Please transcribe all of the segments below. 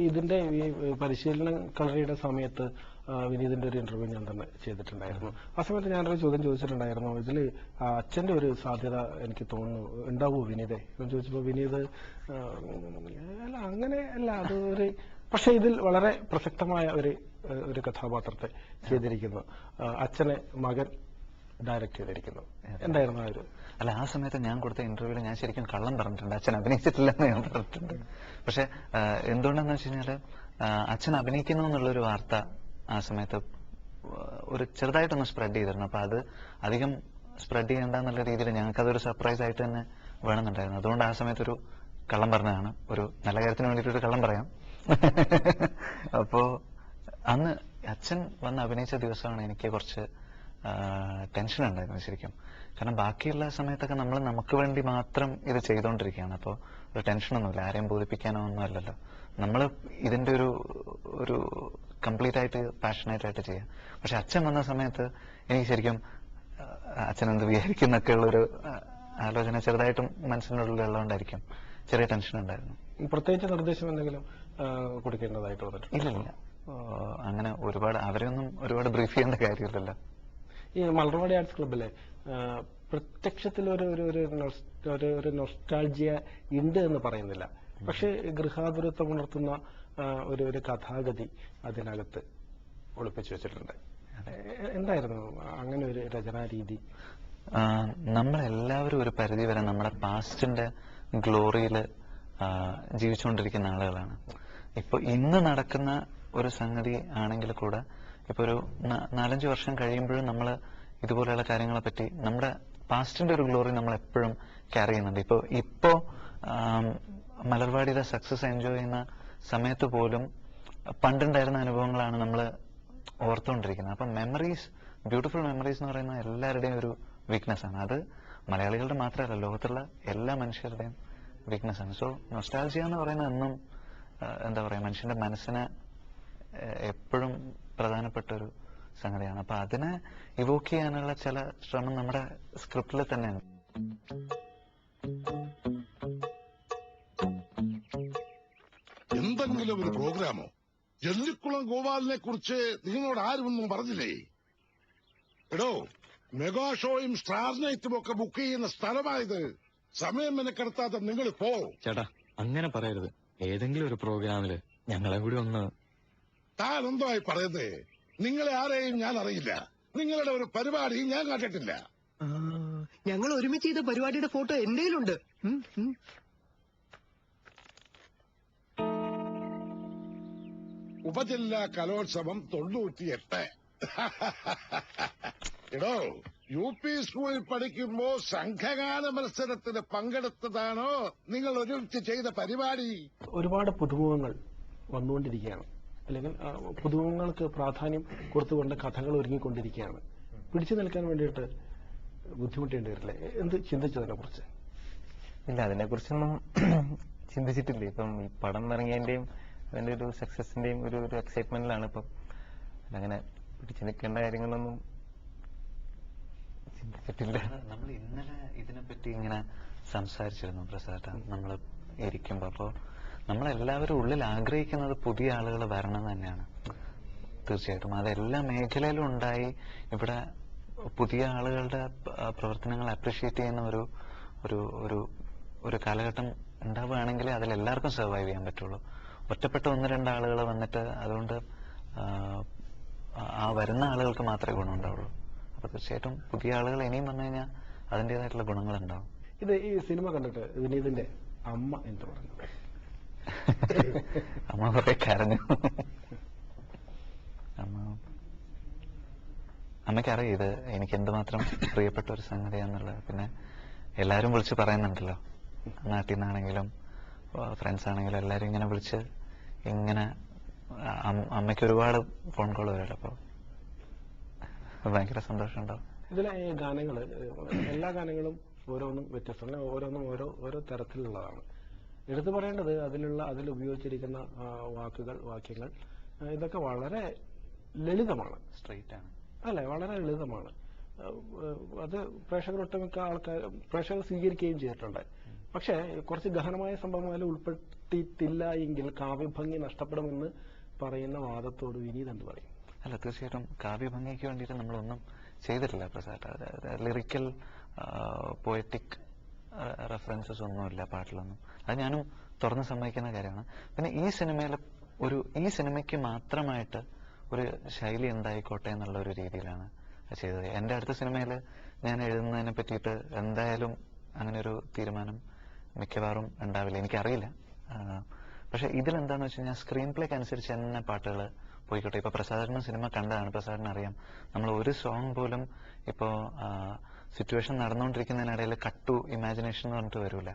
ഇതിന്റെ ഈ പരിശീലന കളരിയുടെ സമയത്ത് വിനീതിന്റെ ഒരു ഇന്റർവ്യൂ ഞാൻ തന്നെ ചെയ്തിട്ടുണ്ടായിരുന്നു. ആ സമയത്ത് ഞാനൊരു ചോദ്യം ചോദിച്ചിട്ടുണ്ടായിരുന്നു, ഇതിൽ അച്ഛന്റെ ഒരു സാധ്യത എനിക്ക് തോന്നുന്നു ഉണ്ടാവുമോ വിനീതേ എന്ന് ചോദിച്ചപ്പോൾ വിനീത് അല്ല അങ്ങനെ അല്ല, അത് ഒരു പക്ഷെ ഇതിൽ വളരെ പ്രസക്തമായ ഒരു കഥാപാത്രത്തെ ചെയ്തിരിക്കുന്നു. അച്ഛനെ മകൻ ഡയറക്റ്റ് ചെയ്തിരിക്കുന്നു. എന്തായിരുന്നു ആ ഒരു അല്ല, ആ സമയത്ത് ഞാൻ കൊടുത്ത ഇന്റർവ്യൂവിൽ ഞാൻ ശരിക്കും കള്ളം പറഞ്ഞിട്ടുണ്ട്, അച്ഛൻ അഭിനയിച്ചിട്ടില്ലെന്ന് ഞാൻ പറഞ്ഞിട്ടുണ്ട്. പക്ഷെ എന്തുകൊണ്ടാന്ന് വെച്ച് കഴിഞ്ഞാല് അച്ഛൻ അഭിനയിക്കുന്നു എന്നുള്ളൊരു വാർത്ത ആ സമയത്ത് ഒരു ചെറുതായിട്ടൊന്ന് സ്പ്രെഡ് ചെയ്തിരുന്നു. അപ്പൊ അത് അധികം സ്പ്രെഡ് ചെയ്യേണ്ടെന്നുള്ള രീതിയിൽ ഞങ്ങൾക്ക് അതൊരു സർപ്രൈസ് ആയിട്ട് തന്നെ വേണമെന്നുണ്ടായിരുന്നു. അതുകൊണ്ട് ആ സമയത്ത് ഒരു കള്ളം പറഞ്ഞതാണ്. ഒരു നല്ല കാര്യത്തിന് വേണ്ടിയിട്ടൊരു കള്ളം പറയാം. അപ്പോ അന്ന് അച്ഛൻ വന്ന് അഭിനയിച്ച ദിവസമാണ് എനിക്ക് കുറച്ച് ടെൻഷൻ ഉണ്ടായിരുന്നു ശരിക്കും. കാരണം ബാക്കിയുള്ള സമയത്തൊക്കെ നമ്മൾ നമുക്ക് വേണ്ടി മാത്രം ഇത് ചെയ്തുകൊണ്ടിരിക്കുകയാണ്. അപ്പോൾ ഒരു ടെൻഷനൊന്നുമില്ല, ആരെയും ബോധിപ്പിക്കാനോ ഒന്നും അല്ലല്ലോ. നമ്മൾ ഇതിന്റെ ഒരു കംപ്ലീറ്റ് ആയിട്ട് പാഷനേറ്റ് ആയിട്ട് ചെയ്യാം. പക്ഷെ അച്ഛൻ വന്ന സമയത്ത് എനിക്ക് ശരിക്കും അച്ഛൻ എന്ത് വിചാരിക്കുന്നൊക്കെ ഉള്ളൊരു ആലോചന ചെറുതായിട്ടും മനസ്സിനുള്ളിലുള്ളതുകൊണ്ടായിരിക്കും ചെറിയ ടെൻഷൻ ഉണ്ടായിരുന്നു. പ്രത്യേകിച്ച് നിർദ്ദേശം എന്തെങ്കിലും കൊടുക്കേണ്ടതായിട്ട് വന്നിട്ടുണ്ട്? ഇല്ല, അങ്ങനെ അവരെയൊന്നും ഒരുപാട് ബ്രീഫ് ചെയ്യേണ്ട കാര്യമില്ലല്ലോ. ഈ മലർവാടി ആർട്സ് ക്ലബ്ബിലെ പ്രത്യക്ഷത്തിൽ ഒരു നൊസ്റ്റാൾജിയ ഉണ്ട് എന്ന് പറയുന്നില്ല, പക്ഷെ ഗൃഹാതുരത്വം ഉണർത്തുന്ന ഒരു കഥാഗതി അതിനകത്ത് ഒളിപ്പിച്ചു വെച്ചിട്ടുണ്ട്. എന്തായിരുന്നു അങ്ങനെ ഒരു രചനാ രീതി? നമ്മളെല്ലാവരും ഒരു പരിധി വരെ നമ്മുടെ പാസ്റ്റിന്റെ ഗ്ലോറിയിൽ ജീവിച്ചുകൊണ്ടിരിക്കുന്ന ആളുകളാണ്. ഇപ്പൊ ഇന്ന് നടക്കുന്ന ഒരു സംഗതി ആണെങ്കിൽ കൂടെ ഇപ്പൊ ഒരു 4-5 വർഷം കഴിയുമ്പോഴും നമ്മൾ ഇതുപോലെയുള്ള കാര്യങ്ങളെ പറ്റി നമ്മുടെ പാസ്റ്റിന്റെ ഒരു ഗ്ലോറി നമ്മൾ എപ്പോഴും ക്യാരി ചെയ്യുന്നുണ്ട്. ഇപ്പോ മലർവാടിയുടെ സക്സസ് എൻജോയ് ചെയ്യുന്ന സമയത്ത് പോലും പണ്ടുണ്ടായിരുന്ന അനുഭവങ്ങളാണ് നമ്മൾ ഓർത്തുകൊണ്ടിരിക്കുന്നത്. അപ്പം ബ്യൂട്ടിഫുൾ മെമ്മറീസ് എന്ന് പറയുന്ന എല്ലാവരുടെയും ഒരു വീക്ക്നെസ് ആണ്. അത് മലയാളികളുടെ മാത്രമല്ല, ലോകത്തുള്ള എല്ലാ മനുഷ്യരുടെയും വീക്ക്നെസ് ആണ്. സോ നൊസ്റ്റാൾജിയ എന്ന് പറയുന്നത് എന്നും എന്താ പറയാ, മനുഷ്യന്റെ മനസ്സിന് എപ്പോഴും പ്രധാനപ്പെട്ട ഒരു സംഗതിയാണ്. അപ്പൊ അതിനെ ഇവോക്ക് ചെയ്യാനുള്ള ചില ശ്രമം നമ്മുടെ സ്ക്രിപ്റ്റിൽ തന്നെയാണ്. എന്തെങ്കിലും ഒരു പ്രോഗ്രാമോ? ജല്ലിക്കുളം ഗോപാലിനെ കുറിച്ച് നിങ്ങളോട് ആരുമൊന്നും പറഞ്ഞില്ലേ? എടോ, മെഗാ ഷോയും സ്റ്റാർ നൈറ്റും ഒക്കെ ബുക്ക് ചെയ്യുന്ന സ്ഥലമായത്. സമയം മെനക്കെടുത്താതെ നിങ്ങൾ പോ. ചേട്ടാ, അങ്ങനെ പറയരുത്. ഏതെങ്കിലും ഒരു പ്രോഗ്രാമില് ഞങ്ങളെ കൂടി ഒന്ന്. താൻ എന്തോ ആയി പറയുന്നേ? നിങ്ങളെ ആരെയും ഞാൻ അറിയില്ല. നിങ്ങളുടെ ഒരു പരിപാടി ഞാൻ കണ്ടിട്ടില്ല. ഞങ്ങൾ ഒരുമിച്ച് ചെയ്ത പരിപാടിയുടെ ഫോട്ടോ എന്റെയിലുണ്ട്. ഉപജില്ലാ കലോത്സവം 98. എടോ, UP സ്കൂളിൽ പഠിക്കുമ്പോ സംഘഗാന മത്സരത്തിന് പങ്കെടുത്തതാണോ നിങ്ങൾ ഒരുമിച്ച് ചെയ്ത പരിപാടി? ഒരുപാട് പുതുമുഖങ്ങൾ വന്നുകൊണ്ടിരിക്കുകയാണ്, അല്ലെങ്കിൽ പുതുമുഖങ്ങൾക്ക് പ്രാധാന്യം കൊടുത്തുകൊണ്ട് കഥകൾ ഒരുങ്ങിക്കൊണ്ടിരിക്കുകയാണ്. പിടിച്ചു നിൽക്കാൻ വേണ്ടിയിട്ട് ബുദ്ധിമുട്ടേണ്ടി വരില്ലേ? എന്ത് ചിന്തിച്ചതിനെ കുറിച്ച്? ഇല്ല, അതിനെക്കുറിച്ചൊന്നും ചിന്തിച്ചിട്ടില്ല. ഇപ്പം ഈ പടം ഇറങ്ങിയതിന്റെയും അതിന്റെ ഒരു സക്സസിന്റെയും ഒരു എക്സൈറ്റ്മെന്റിലാണ് ഇപ്പം. അങ്ങനെ പിടിച്ചു നിൽക്കേണ്ട കാര്യങ്ങളൊന്നും ചിന്തിച്ചിട്ടില്ല. നമ്മൾ ഇന്നലെ ഇതിനെപ്പറ്റി ഇങ്ങനെ സംസാരിച്ചിരുന്നു പ്രസാദ്, നമ്മൾ ഇരിക്കുമ്പോ. അപ്പോൾ നമ്മളെല്ലാവരും ഉള്ളിൽ ആഗ്രഹിക്കുന്നത് പുതിയ ആളുകൾ വരണം തന്നെയാണ്. തീർച്ചയായിട്ടും അത് എല്ലാ മേഖലയിലും ഉണ്ടായി. ഇവിടെ പുതിയ ആളുകളുടെ പ്രവർത്തനങ്ങൾ അപ്രീഷിയേറ്റ് ചെയ്യുന്ന ഒരു കാലഘട്ടം ഉണ്ടാവുകയാണെങ്കിൽ അതിലെല്ലാവർക്കും സർവൈവ് ചെയ്യാൻ പറ്റുള്ളൂ. ഒറ്റപ്പെട്ട 1-2 ആളുകൾ വന്നിട്ട് അതുകൊണ്ട് ആ വരുന്ന ആളുകൾക്ക് മാത്രമേ ഗുണമുണ്ടാവുള്ളൂ. അപ്പൊ തീർച്ചയായിട്ടും പുതിയ ആളുകൾ ഇനിയും വന്നു കഴിഞ്ഞാൽ അതിൻ്റെതായിട്ടുള്ള ഗുണങ്ങൾ ഉണ്ടാവും. ഇത് ഈ സിനിമ കണ്ടിട്ട് വിനീതിന്റെ അമ്മ എന്ത് പറഞ്ഞു? അമ്മ കുറെ കരഞ്ഞു. അമ്മയ്ക്കറിയാം ഇത് എനിക്ക് എന്തുമാത്രം പ്രിയപ്പെട്ട ഒരു സംഗതിയാന്നുള്ളത്. പിന്നെ എല്ലാരും വിളിച്ച് പറയുന്നുണ്ടല്ലോ, നാട്ടിൽ നിന്നാണെങ്കിലും ഫ്രണ്ട്സ് ആണെങ്കിലും എല്ലാരും ഇങ്ങനെ വിളിച്ച് ഇങ്ങനെ അമ്മയ്ക്ക് ഒരുപാട് ഫോൺ കോൾ വരും. അപ്പൊ ഭയങ്കര സന്തോഷം ഉണ്ടാവും. ഇതിലെ ഈ ഗാനങ്ങള്, എല്ലാ ഗാനങ്ങളും ഓരോന്നും വ്യത്യസ്തമാണ്, ഓരോന്നും ഓരോ തരത്തിലുള്ളതാണ്. എടുത്തു പറയേണ്ടത് അതിൽ ഉപയോഗിച്ചിരിക്കുന്ന വാക്കുകൾ, വാക്യങ്ങൾ ഇതൊക്കെ വളരെ ലളിതമാണ്, സ്ട്രെയിറ്റ് ആണ്, അല്ലെ? വളരെ ലളിതമാണ്. അത് പ്രേക്ഷകർ സ്വീകരിക്കുകയും ചെയ്തിട്ടുണ്ട്. പക്ഷേ കുറച്ച് ഗഹനമായ സംഭവങ്ങൾ ഉൾപ്പെട്ടിട്ടില്ല എങ്കിൽ കാവ്യഭംഗി നഷ്ടപ്പെടുമെന്ന് പറയുന്ന വാദത്തോട് വിനീത് എന്ത് പറയും? അല്ല, തീർച്ചയായിട്ടും കാവ്യഭംഗിക്ക് വേണ്ടിയിട്ട് നമ്മളൊന്നും ചെയ്തിട്ടില്ല പ്രസാദ്. ലിറിക്കൽ പോയറ്റിക് റെഫറൻസസ് ഒന്നുമില്ല പാട്ടിലൊന്നും. അത് ഞാനും തുറന്ന് സമ്മതിക്കുന്ന കാര്യമാണ്. പിന്നെ ഈ സിനിമയ്ക്ക് മാത്രമായിട്ട് ഒരു ശൈലി എന്തായിക്കോട്ടെ എന്നുള്ള ഒരു രീതിയിലാണ് ചെയ്തത്. എൻ്റെ അടുത്ത സിനിമയിൽ ഞാൻ എഴുതുന്നതിനെ പറ്റിയിട്ട് എന്തായാലും അങ്ങനെ ഒരു തീരുമാനം മിക്കവാറും ഉണ്ടാവില്ല, എനിക്കറിയില്ല. പക്ഷെ ഇതിലെന്താന്ന് വെച്ച് കഴിഞ്ഞാൽ സ്ക്രീൻ പ്ലേക്ക് അനുസരിച്ച് തന്നെ പാട്ടുകൾ പോയിക്കോട്ടെ. ഇപ്പൊ പ്രസാദിന് സിനിമ കണ്ടതാണ്, പ്രസാദിന് അറിയാം നമ്മൾ ഒരു സോങ് പോലും ഇപ്പോ സിറ്റുവേഷൻ നടന്നുകൊണ്ടിരിക്കുന്നതിനിടയിൽ കട്ടു ഇമാജിനേഷൻ എന്ന് പറഞ്ഞിട്ട് വരില്ല.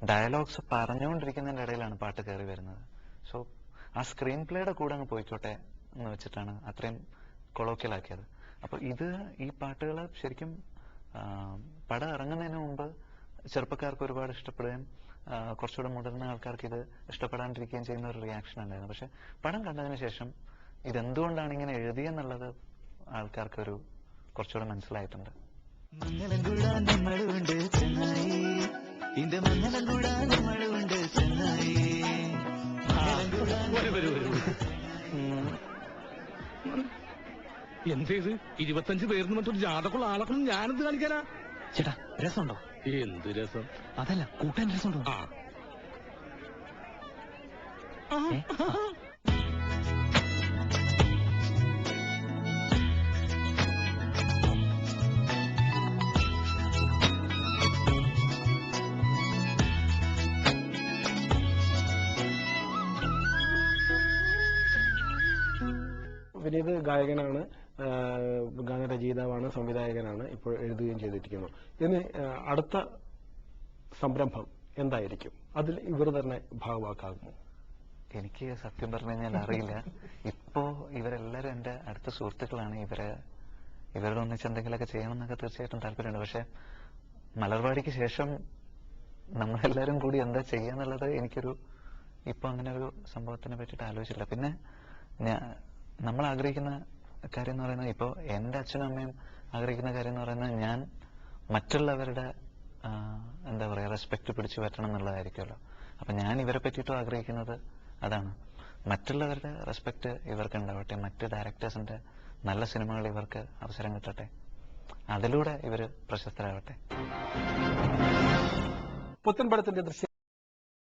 ഡയലോഗ്സ് പറഞ്ഞുകൊണ്ടിരിക്കുന്നതിന്റെ ഇടയിലാണ് പാട്ട് കയറി വരുന്നത്. സോ ആ സ്ക്രീൻ പ്ലേയുടെ കൂടെ അങ്ങ് പോയിക്കോട്ടെ എന്ന് വെച്ചിട്ടാണ് അത്രയും കൊളോക്കിയലാക്കിയത്. അപ്പൊ ഈ പാട്ടുകൾ ശരിക്കും പടം ഇറങ്ങുന്നതിന് മുമ്പ് ചെറുപ്പക്കാർക്ക് ഒരുപാട് ഇഷ്ടപ്പെടുകയും കുറച്ചുകൂടെ മുതിർന്ന ആൾക്കാർക്ക് ഇത് ഇഷ്ടപ്പെടാണ്ടിരിക്കുകയും ചെയ്യുന്ന ഒരു റിയാക്ഷൻ ഉണ്ടായിരുന്നു. പക്ഷെ പടം കണ്ടതിന് ശേഷം ഇതെന്തുകൊണ്ടാണ് ഇങ്ങനെ എഴുതിയെന്നുള്ളത് ആൾക്കാർക്കൊരു കുറച്ചുകൂടെ മനസ്സിലായിട്ടുണ്ട്. എന്തേത് 25 പേരിന് മറ്റൊരു ജാതക്കുള്ള ആളൊക്കെ ഞാനെന്ത് കാണിക്കാനാ? ചേട്ടാ രസമുണ്ടോ? എന്ത് രസം? അതല്ല, കൂട്ടാൻ രസമുണ്ടോ? ആ വിനീത് ഗായകനാണ്, ഗാനരചയിതാവാണ്, സംവിധായകനാണ്, ഇപ്പോൾ എഴുതുകയും ചെയ്തിരിക്കുന്നു. ഇനി അടുത്ത സംരംഭം എന്തായിരിക്കും? അതിൽ ഇവർ തന്നെ ഭാഗവാക്കാകുമോ? എനിക്ക് സത്യം പറഞ്ഞു കഴിഞ്ഞാൽ അറിയില്ല. ഇപ്പോ ഇവരെല്ലാരും എന്റെ അടുത്ത സുഹൃത്തുക്കളാണ്. ഇവരുടെ ഒന്നിച്ച് എന്തെങ്കിലുമൊക്കെ ചെയ്യണം എന്നൊക്കെ തീർച്ചയായിട്ടും താല്പര്യമുണ്ട്. പക്ഷെ മലർവാടിക്ക് ശേഷം നമ്മളെല്ലാരും കൂടി എന്താ ചെയ്യാന്നുള്ളത് ഇപ്പൊ അങ്ങനെ ഒരു സംഭവത്തിനെ പറ്റിയിട്ട് ആലോചിച്ചില്ല. പിന്നെ നമ്മൾ ആഗ്രഹിക്കുന്ന കാര്യം എന്ന് പറയുന്നത്, ഇപ്പോൾ എൻ്റെ അച്ഛനും അമ്മയും ആഗ്രഹിക്കുന്ന കാര്യം എന്ന് പറയുന്നത് ഞാൻ മറ്റുള്ളവരുടെ എന്താ പറയുക റെസ്പെക്ട് പിടിച്ചു പറ്റണം എന്നുള്ളതായിരിക്കുമല്ലോ. അപ്പൊ ഞാൻ ഇവരെ പറ്റിയിട്ടും ആഗ്രഹിക്കുന്നത് അതാണ്. മറ്റുള്ളവരുടെ റെസ്പെക്ട് ഇവർക്ക് ഉണ്ടാവട്ടെ, മറ്റ് ഡയറക്ടേഴ്സിന്റെ നല്ല സിനിമകൾ ഇവർക്ക് അവസരം കിട്ടട്ടെ, അതിലൂടെ ഇവർ പ്രശസ്തരാകട്ടെ. പുത്തൻപടത്തിന്റെ ദൃശ്യം